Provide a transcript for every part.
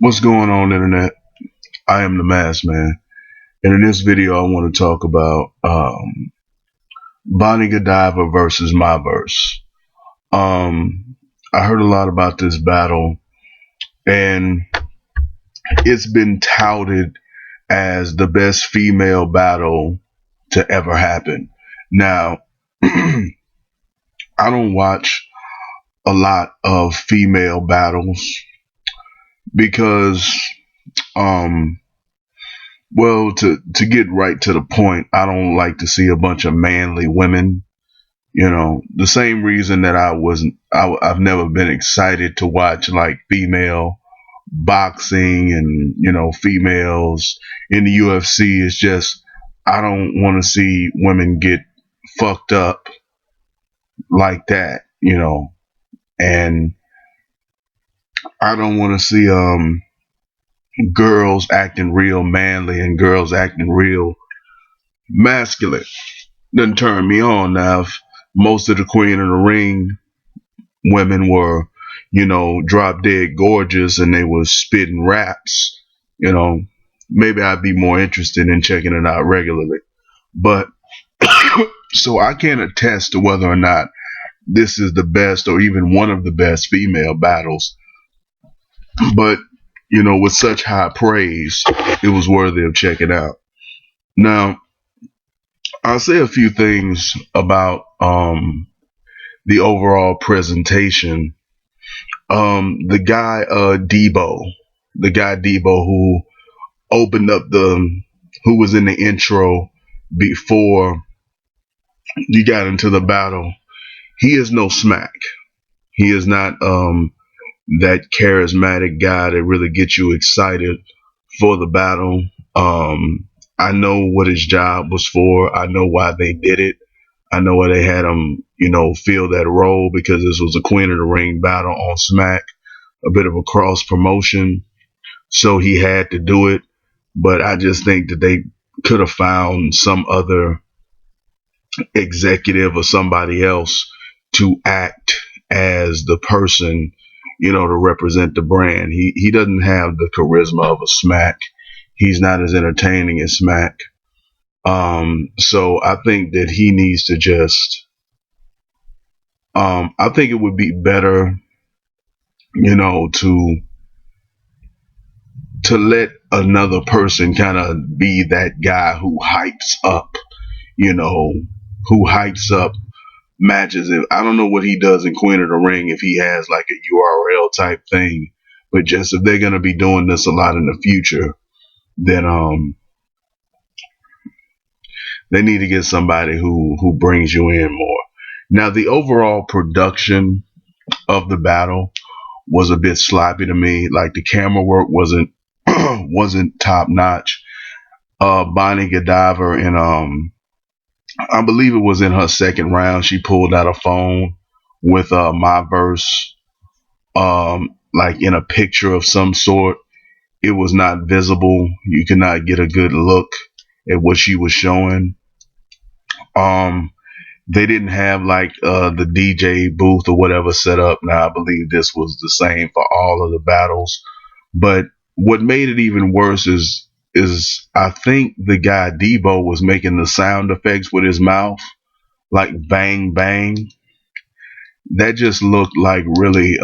What's going on, internet? I am the Mask Man, and in this video, I want to talk about Bonnie Godiva versus Myverse. I heard a lot about this battle, and it's been touted as the best female battle to ever happen. Now, I don't watch a lot of female battles because um well, to get right to the point, I don't like to see a bunch of manly women. The same reason that I've never been excited to watch like female boxing and females in the UFC. Is just I don't want to see women get fucked up like that. And I don't want to see girls acting real manly and girls acting real masculine. Doesn't turn me on. Now, if most of the Queen of the Ring women were, drop dead gorgeous and they were spitting raps, maybe I'd be more interested in checking it out regularly. But so I can't attest to whether or not this is the best or even one of the best female battles. But, with such high praise, it was worthy of checking out. Now, I'll say a few things about the overall presentation. The guy Debo who opened up who was in the intro before you got into the battle. He is no smack. He is not that charismatic guy that really gets you excited for the battle. I know what his job was for. I know why they did it. I know why they had him, fill that role, because this was a Queen of the Ring battle on Smack, a bit of a cross promotion. So he had to do it. But I just think that they could have found some other executive or somebody else to act as the person, to represent the brand. He doesn't have the charisma of a Smack. He's not as entertaining as Smack. So I think that he needs to just, I think it would be better, to let another person kind of be that guy who hypes up, who hypes up matches. I don't know what he does in Queen of the Ring, if he has like a URL type thing, but just if they're going to be doing this a lot in the future, then they need to get somebody who brings you in more. Now, the overall production of the battle was a bit sloppy to me. Like, the camera work wasn't wasn't top notch. Bonnie Godiva, and I believe it was in her second round, she pulled out a phone with Myverse, like in a picture of some sort. It was not visible. You could not get a good look at what she was showing. They didn't have like the DJ booth or whatever set up. Now, I believe this was the same for all of the battles. But what made it even worse is I think the guy Debo was making the sound effects with his mouth, like bang bang. That just looked like really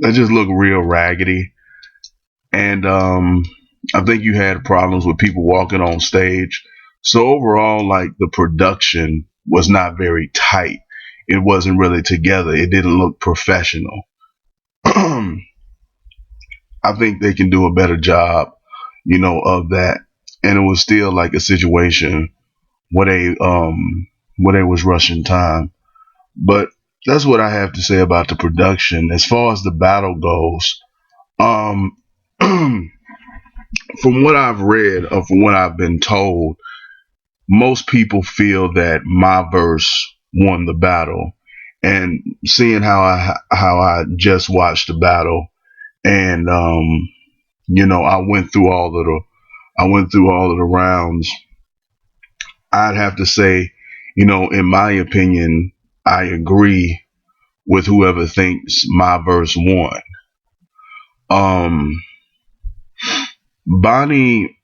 that just looked real raggedy. And I think you had problems with people walking on stage. So overall, like, the production was not very tight. It wasn't really together. It didn't look professional. I think they can do a better job, of that. And it was still like a situation where they was rushing time. But that's what I have to say about the production. As far as the battle goes, um, from what I've read or from what I've been told, most people feel that Myverse won the battle. And seeing how I just watched the battle, and I went through all of the rounds, I'd have to say, in my opinion, I agree with whoever thinks Myverse won. Um, Bonnie,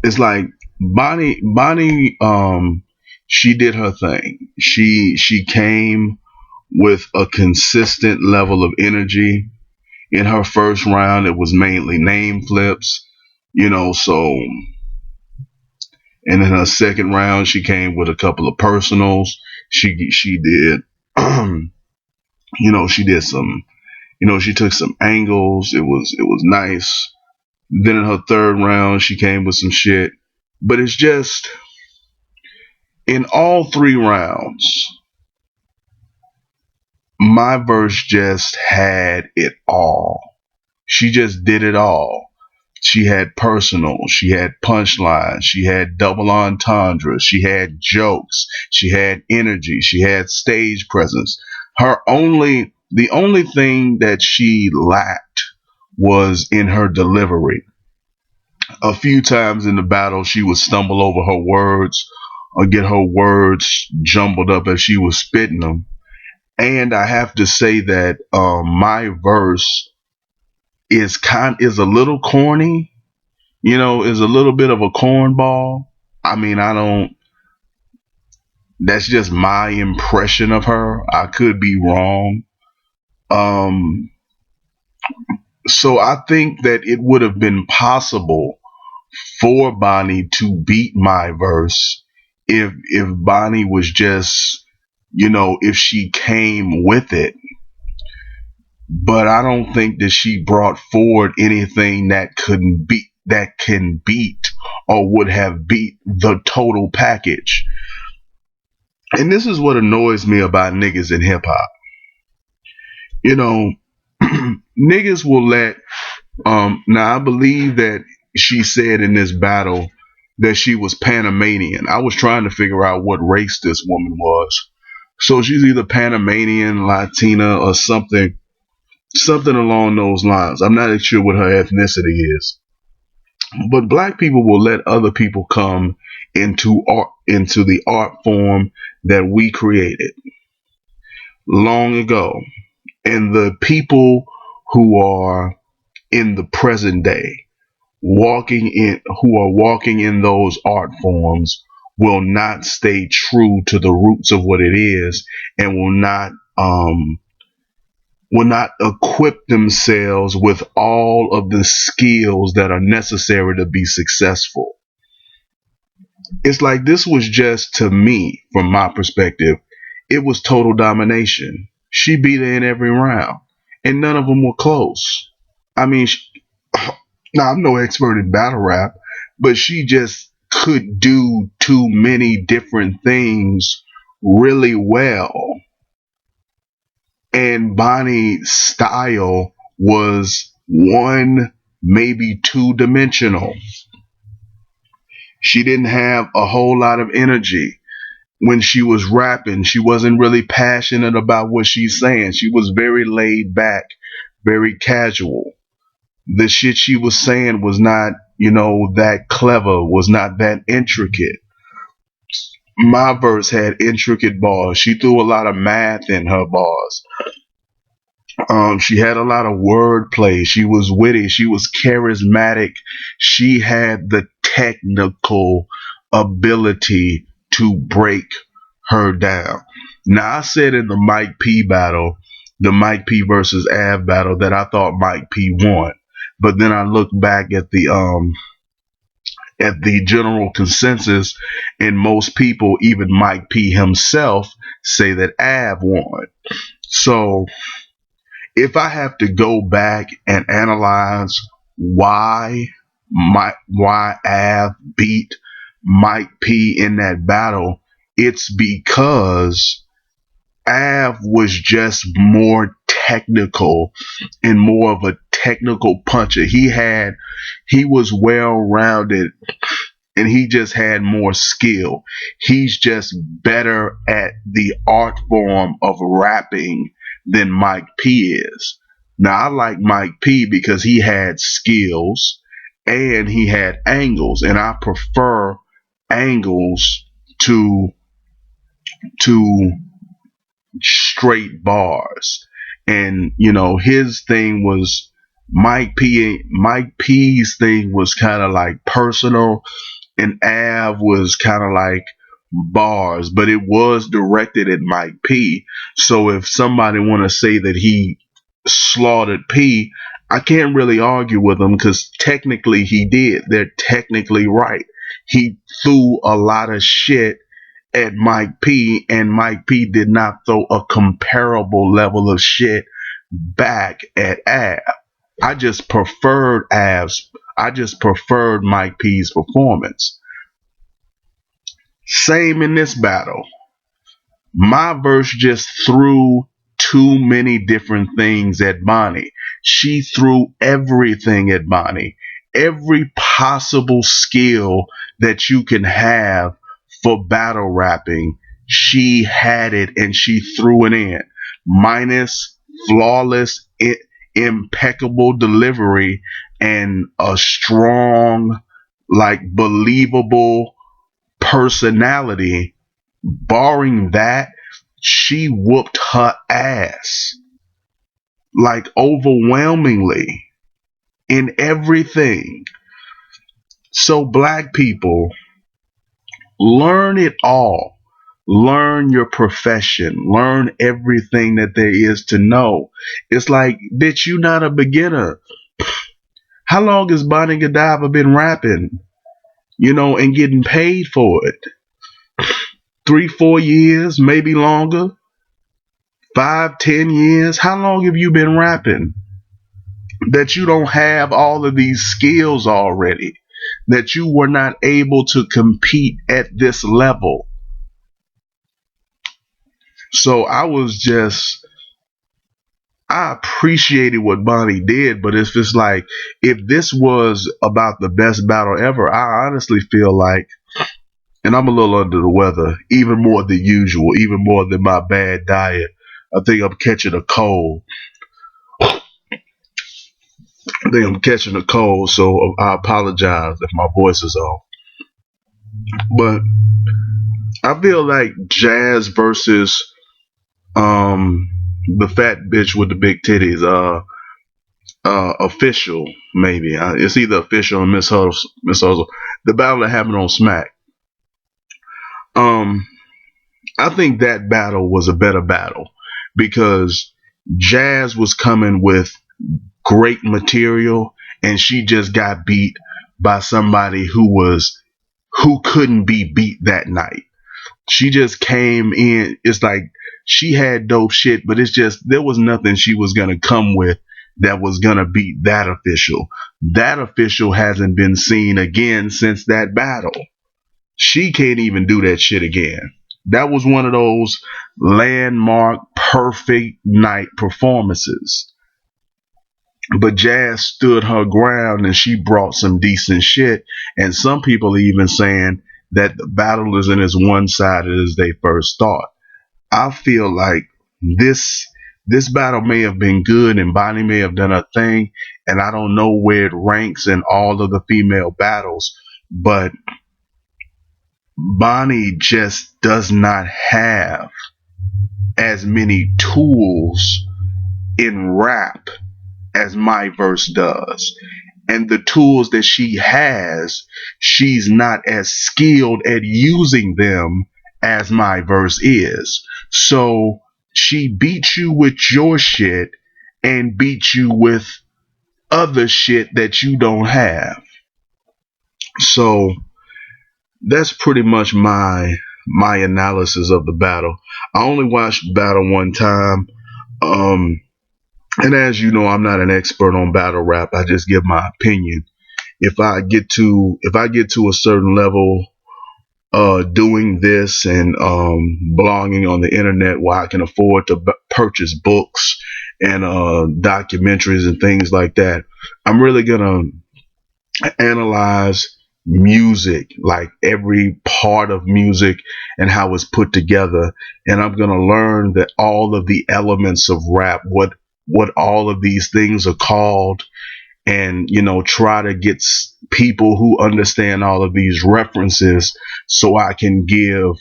it's like Bonnie, she did her thing. She came with a consistent level of energy. In her first round, it was mainly name flips, so, and in her second round, she came with a couple of personals. She did, she did some, she took some angles. It was nice. Then in her third round, she came with some shit. But it's just, in all three rounds, Myverse just had it all. She just did it all. She had personal, she had punchlines, she had double entendres, she had jokes, she had energy, she had stage presence. The only thing that she lacked was in her delivery. A few times in the battle, she would stumble over her words or get her words jumbled up as she was spitting them. And I have to say that my verse is a little corny, is a little bit of a cornball. I mean, I don't. That's just my impression of her. I could be wrong. Um, so I think that it would have been possible for Bonnie to beat my verse if Bonnie was just, if she came with it. But I don't think that she brought forward anything that can beat or would have beat the total package. And this is what annoys me about niggas in hip hop. You know, niggas will let now I believe that she said in this battle that she was Panamanian. I was trying to figure out what race this woman was. So she's either Panamanian, Latina, or something along those lines. I'm not sure what her ethnicity is. But black people will let other people come into the art form that we created long ago. And the people who are in the present day who are walking in those art forms will not stay true to the roots of what it is, and will not equip themselves with all of the skills that are necessary to be successful. It's like this was just, to me, from my perspective, it was total domination. She beat her in every round, and none of them were close. I mean, now I'm no expert in battle rap, but she just could do too many different things really well. And Bonnie's style was one, maybe two dimensional. She didn't have a whole lot of energy when she was rapping. She wasn't really passionate about what she's saying. She was very laid back, very casual. The shit she was saying was not, that clever, was not that intricate. My verse had intricate bars. She threw a lot of math in her bars. She had a lot of wordplay. She was witty. She was charismatic. She had the technical ability to break her down. Now, I said in the Mike P battle, the Mike P versus Av battle, that I thought Mike P won. But then I looked back at the general consensus, and most people, even Mike P himself, say that Av won. So if I have to go back and analyze why Av beat Mike P in that battle, it's because Av was just more technical and more of a technical puncher. He was well rounded, and he just had more skill. He's just better at the art form of rapping than Mike P is. Now, I like Mike P because he had skills and he had angles, and I prefer angles to straight bars. And his thing was Mike P's thing was kind of like personal, and Av was kind of like bars, but it was directed at Mike P. So if somebody want to say that he slaughtered P, I can't really argue with them because technically he did. They're technically right. He threw a lot of shit at Mike P, and Mike P did not throw a comparable level of shit back at Av. I just preferred Av's. I just preferred Mike P's performance. Same in this battle. Myverse just threw too many different things at Bonnie. She threw everything at Bonnie. Every possible skill that you can have for battle rapping, she had it and she threw it in. Minus flawless, impeccable delivery and a strong, like believable personality. Barring that, she whooped her ass like overwhelmingly in everything. So, black people, learn it all. Learn your profession. Learn everything that there is to know. It's like, bitch, you not a beginner. How long has Bonnie Godiva been rapping? And getting paid for it? 3, 4 years, maybe longer. 5, 10 years. How long have you been rapping? That you don't have all of these skills already? That you were not able to compete at this level? So I appreciated what Bonnie did, but it's just like, if this was about the best battle ever, I honestly feel like, and I'm a little under the weather, even more than usual, even more than my bad diet. I think I'm catching a cold. So I apologize if my voice is off. But I feel like Jazz versus the fat bitch with the big titties, official, maybe. It's either official or Miss Hustle. The battle that happened on Smack. I think that battle was a better battle because Jazz was coming with great material, and she just got beat by somebody who couldn't be beat that night. She just came in. It's like she had dope shit, but it's just there was nothing she was gonna come with that was gonna beat that official. That official hasn't been seen again since that battle. She can't even do that shit again. That was one of those landmark perfect night performances. But Jazz stood her ground and she brought some decent shit. And some people are even saying that the battle isn't as one sided as they first thought. I feel like this battle may have been good and Bonnie may have done her thing, and I don't know where it ranks in all of the female battles, but Bonnie just does not have as many tools in rap as Myverse does. And the tools that she has, she's not as skilled at using them as Myverse is. So she beats you with your shit and beats you with other shit that you don't have. So that's pretty much my analysis of the battle. I only watched the battle one time. And as you know, I'm not an expert on battle rap. I just give my opinion. If I get to a certain level, doing this and blogging on the internet where I can afford to purchase books and documentaries and things like that, I'm really gonna analyze music, like every part of music and how it's put together, and I'm gonna learn that all of the elements of rap, what all of these things are called, and try to get people who understand all of these references so I can give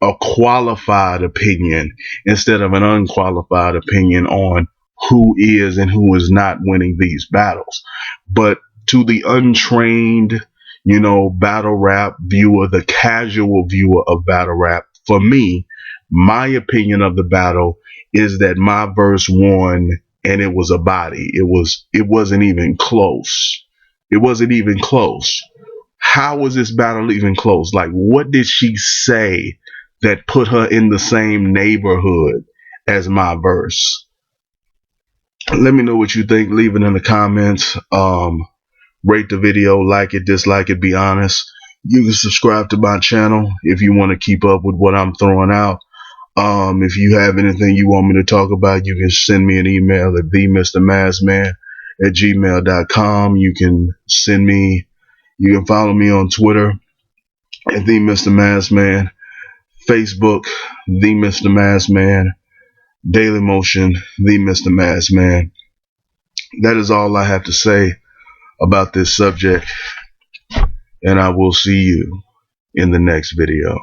a qualified opinion instead of an unqualified opinion on who is and who is not winning these battles. But to the untrained, battle rap viewer, the casual viewer of battle rap, for me, my opinion of the battle is that Myverse won, and it was a body. It wasn't even close. It wasn't even close. How was this battle even close? Like, what did she say that put her in the same neighborhood as Myverse? Let me know what you think. Leave it in the comments. Rate the video, like it, dislike it, be honest. You can subscribe to my channel if you want to keep up with what I'm throwing out. If you have anything you want me to talk about, you can send me an email at themrmassman@gmail.com. You can follow me on Twitter at themrmassman, Facebook, themrmassman, Daily Motion, themrmassman. That is all I have to say about this subject, and I will see you in the next video.